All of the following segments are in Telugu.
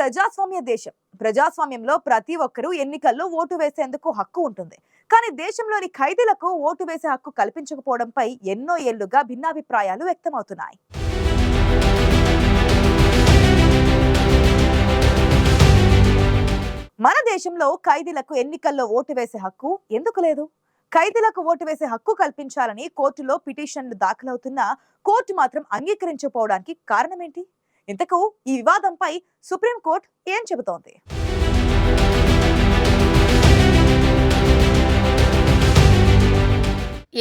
ప్రజాస్వామ్య దేశం. ప్రజాస్వామ్యంలో ప్రతి ఒక్కరూ ఎన్నికల్లో ఓటు వేసేందుకు హక్కు ఉంటుంది. కానీ దేశంలోని ఖైదీలకు ఓటు వేసే హక్కు కల్పించకపోవడంపై ఎన్నో ఏళ్లుగా భిన్నాభిప్రాయాలు వ్యక్తమవుతున్నాయి. మన దేశంలో ఖైదీలకు ఎన్నికల్లో ఓటు వేసే హక్కు ఎందుకు లేదు? ఖైదీలకు ఓటు వేసే హక్కు కల్పించాలని కోర్టులో పిటిషన్లు దాఖలవుతున్నా కోర్టు మాత్రం అంగీకరించకపోవడానికి కారణమేంటి? ఇంతకు ఈ వివాదంపై సుప్రీంకోర్టు ఏం చెబుతోంది?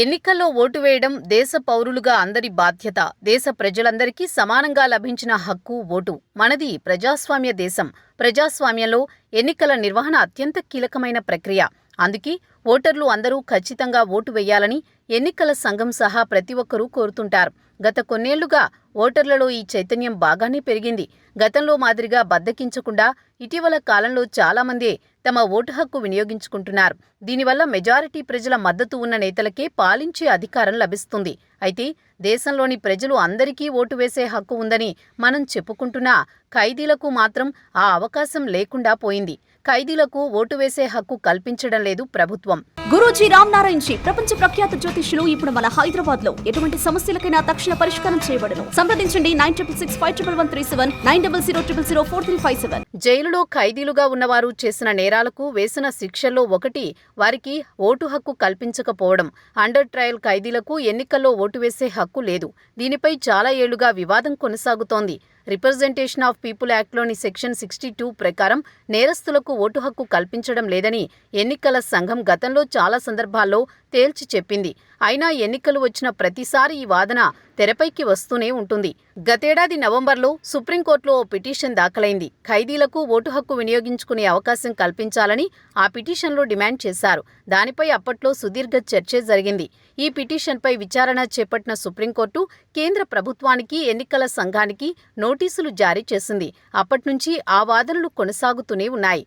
ఎన్నికల్లో ఓటు వేయడం దేశ పౌరులుగా అందరి బాధ్యత. దేశ ప్రజలందరికీ సమానంగా లభించిన హక్కు ఓటు. మనది ప్రజాస్వామ్య దేశం. ప్రజాస్వామ్యంలో ఎన్నికల నిర్వహణ అత్యంత కీలకమైన ప్రక్రియ. అందుకే ఓటర్లు అందరూ ఖచ్చితంగా ఓటు వేయాలని ఎన్నికల సంఘం సహా ప్రతి ఒక్కరూ కోరుతుంటారు. గత కొన్నేళ్లుగా ఓటర్లలో ఈ చైతన్యం బాగానే పెరిగింది. గతంలో మాదిరిగా బద్దకించకుండా ఇటీవల కాలంలో చాలామందే తమ ఓటు హక్కు వినియోగించుకుంటున్నారు. దీనివల్ల మెజారిటీ ప్రజల మద్దతు ఉన్న నేతలకే పాలించే అధికారం లభిస్తుంది. అయితే దేశంలోని ప్రజలు అందరికీ ఓటు వేసే హక్కు ఉందని మనం చెప్పుకుంటున్నా ఖైదీలకు మాత్రం ఆ అవకాశం లేకుండా పోయింది. ఖైదీలకు ఓటు వేసే హక్కు కల్పించడం లేదు ప్రభుత్వం. గురూజీ రామ్ నారాయణ్ జీ ప్రపంచ ప్రఖ్యాత జ్యోతిష్యులు ఇప్పుడు మన హైదరాబాద్ లో ఎటువంటి సమస్యలకైనా తక్షణ పరిష్కారం చేయబడును. సంప్రదించండి 96651137 9000004357. జైలులో ఖైదీలుగా ఉన్నవారు చేసిన నేరాలకు వేసిన శిక్షల్లో ఒకటి వారికి ఓటు హక్కు కల్పించకపోవడం. అండర్ ట్రయల్ ఖైదీలకు ఎన్నికల్లో ఓటు వేసే హక్కు లేదు. దీనిపై చాలా ఏళ్లుగా వివాదం కొనసాగుతోంది. రిప్రజెంటేషన్ ఆఫ్ పీపుల్ యాక్ట్లోని సెక్షన్ 62 ప్రకారం నేరస్తులకు ఓటు హక్కు కల్పించడం లేదని ఎన్నికల సంఘం గతంలో చాలా సందర్భాల్లో తేల్చి చెప్పింది. అయినా ఎన్నికలు వచ్చిన ప్రతిసారి ఈ వాదన తెరపైకి వస్తూనే ఉంటుంది. గతేడాది నవంబర్లో సుప్రీంకోర్టులో ఓ పిటిషన్ దాఖలైంది. ఖైదీలకు ఓటు హక్కు వినియోగించుకునే అవకాశం కల్పించాలని ఆ పిటిషన్లో డిమాండ్ చేశారు. దానిపై అప్పట్లో సుదీర్ఘ చర్చే జరిగింది. ఈ పిటిషన్పై విచారణ చేపట్టిన సుప్రీంకోర్టు కేంద్ర ప్రభుత్వానికి, ఎన్నికల సంఘానికి నోటీసులు జారీ చేసింది. అప్పట్నుంచి ఆ వాదనలు కొనసాగుతూనే ఉన్నాయి.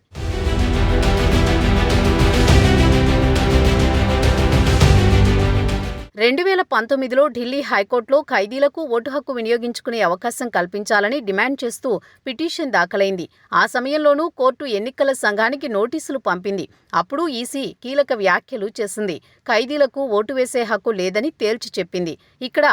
2019లో ఢిల్లీ హైకోర్టులో ఖైదీలకు ఓటు హక్కు వినియోగించుకునే అవకాశం కల్పించాలని డిమాండ్ చేస్తూ పిటిషన్ దాఖలైంది. ఆ సమయంలోనూ కోర్టు ఎన్నికల సంఘానికి నోటీసులు పంపింది. అప్పుడు ఈసీ కీలక వ్యాఖ్యలు చేసింది. ఖైదీలకు ఓటు వేసే హక్కు లేదని తేల్చి చెప్పింది. ఇక్కడ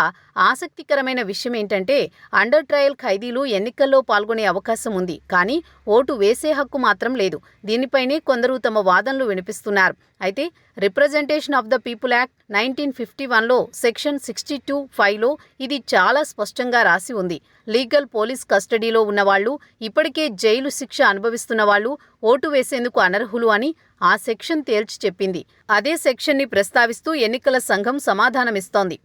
ఆసక్తికరమైన విషయం ఏంటంటే అండర్ ట్రయల్ ఖైదీలు ఎన్నికల్లో పాల్గొనే అవకాశం ఉంది, కానీ ఓటు వేసే హక్కు మాత్రం లేదు. దీనిపైనే కొందరు తమ వాదనలు వినిపిస్తున్నారు. అయితే representation of the people act 1951లో సెక్షన్ 62(5)లో ఇది చాలా స్పష్టంగా రాసి ఉంది. లీగల్ పోలీస్ కస్టడీలో ఉన్నవాళ్లు, ఇప్పటికే జైలు శిక్ష అనుభవిస్తున్న వాళ్లు ఓటు వేసేందుకు అనర్హులు అని ఆ సెక్షన్ తేల్చి చెప్పింది. అదే సెక్షన్ని ప్రస్తావిస్తూ ఎన్నికల సంఘం సమాధానమిస్తోంది.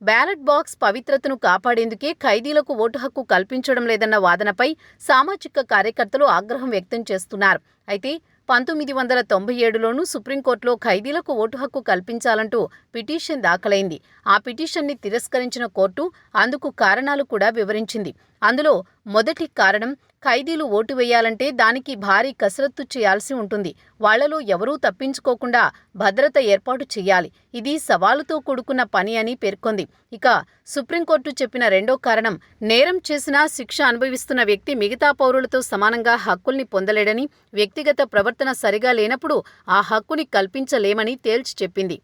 బ్యాలెట్ బాక్స్ పవిత్రతను కాపాడేందుకే ఖైదీలకు ఓటు హక్కు కల్పించడం లేదన్న వాదనపై సామాజిక కార్యకర్తలు ఆగ్రహం వ్యక్తం చేస్తున్నారు. అయితే 1997లోనూ సుప్రీంకోర్టులో ఖైదీలకు ఓటు హక్కు కల్పించాలంటూ పిటిషన్ దాఖలైంది. ఆ పిటిషన్ని తిరస్కరించిన కోర్టు అందుకు కారణాలు కూడా వివరించింది. అందులో మొదటి కారణం, ఖైదీలు ఓటు వేయాలంటే దానికి భారీ కసరత్తు చేయాల్సి ఉంటుంది. వాళ్లలో ఎవరూ తప్పించుకోకుండా భద్రత ఏర్పాటు చేయాలి. ఇది సవాలుతో కూడుకున్న పని అని పేర్కొంది. ఇక సుప్రీంకోర్టు చెప్పిన రెండో కారణం, నేరం చేసినా శిక్ష అనుభవిస్తున్న వ్యక్తి మిగతా పౌరులతో సమానంగా హక్కుల్ని పొందలేడని, వ్యక్తిగత ప్రవర్తన సరిగా లేనప్పుడు ఆ హక్కుని కల్పించలేమని తేల్చి చెప్పింది.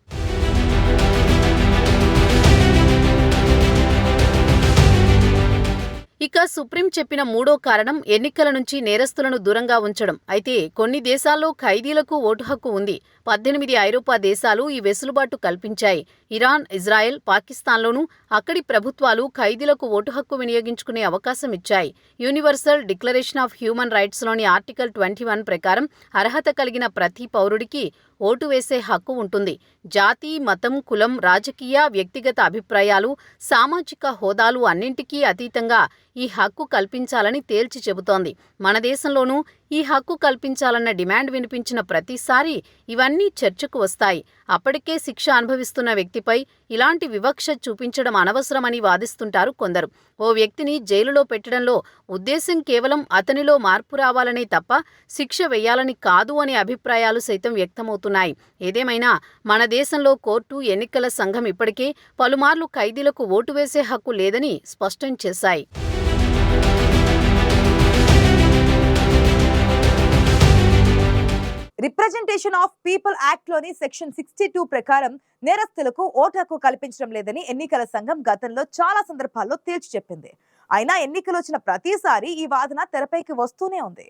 ఇక సుప్రీం చెప్పిన మూడో కారణం, ఎన్నికల నుంచి నేరస్తులను దూరంగా ఉంచడం. అయితే కొన్ని దేశాల్లో ఖైదీలకు ఓటు హక్కు ఉంది. 18 ఐరోపా దేశాలు ఈ వెసులుబాటు కల్పించాయి. ఇరాన్, ఇజ్రాయెల్, పాకిస్తాన్లోనూ అక్కడి ప్రభుత్వాలు ఖైదీలకు ఓటు హక్కు వినియోగించుకునే అవకాశం ఇచ్చాయి. యూనివర్సల్ డిక్లరేషన్ ఆఫ్ హ్యూమన్ రైట్స్లోని ఆర్టికల్ 21 ప్రకారం అర్హత కలిగిన ప్రతి పౌరుడికి ఓటు వేసే హక్కు ఉంటుంది. జాతి, మతం, కులం, రాజకీయ, వ్యక్తిగత అభిప్రాయాలు, సామాజిక హోదాలు అన్నింటికీ అతీతంగా ఈ హక్కు కల్పించాలని తేల్చి చెబుతోంది. మన దేశంలోనూ ఈ హక్కు కల్పించాలన్న డిమాండ్ వినిపించిన ప్రతిసారి ఇవన్నీ చర్చకు వస్తాయి. అప్పటికే శిక్ష అనుభవిస్తున్న వ్యక్తిపై ఇలాంటి వివక్ష చూపించడం అనవసరమని వాదిస్తుంటారు కొందరు. ఓ వ్యక్తిని జైలులో పెట్టడంలో ఉద్దేశం కేవలం అతనిలో మార్పు రావాలనే తప్ప శిక్ష వేయాలని కాదు అనే అభిప్రాయాలు సైతం వ్యక్తమవుతున్నాయి. ఏదేమైనా మన దేశంలో కోర్టు, ఎన్నికల సంఘం ఇప్పటికే పలుమార్లు ఖైదీలకు ఓటు వేసే హక్కు లేదని స్పష్టం చేశాయి. రిప్రజెంటేషన్ ఆఫ్ పీపుల్ యాక్ట్ లోని సెక్షన్ 62 ప్రకారం నేరస్తులకు ఓటు హక్కు కల్పించడం లేదని ఎన్నికల సంఘం గతంలో చాలా సందర్భాల్లో తేల్చి చెప్పింది. అయినా ఎన్నికలు వచ్చిన ప్రతిసారి ఈ వాదన తెరపైకి వస్తూనే ఉంది.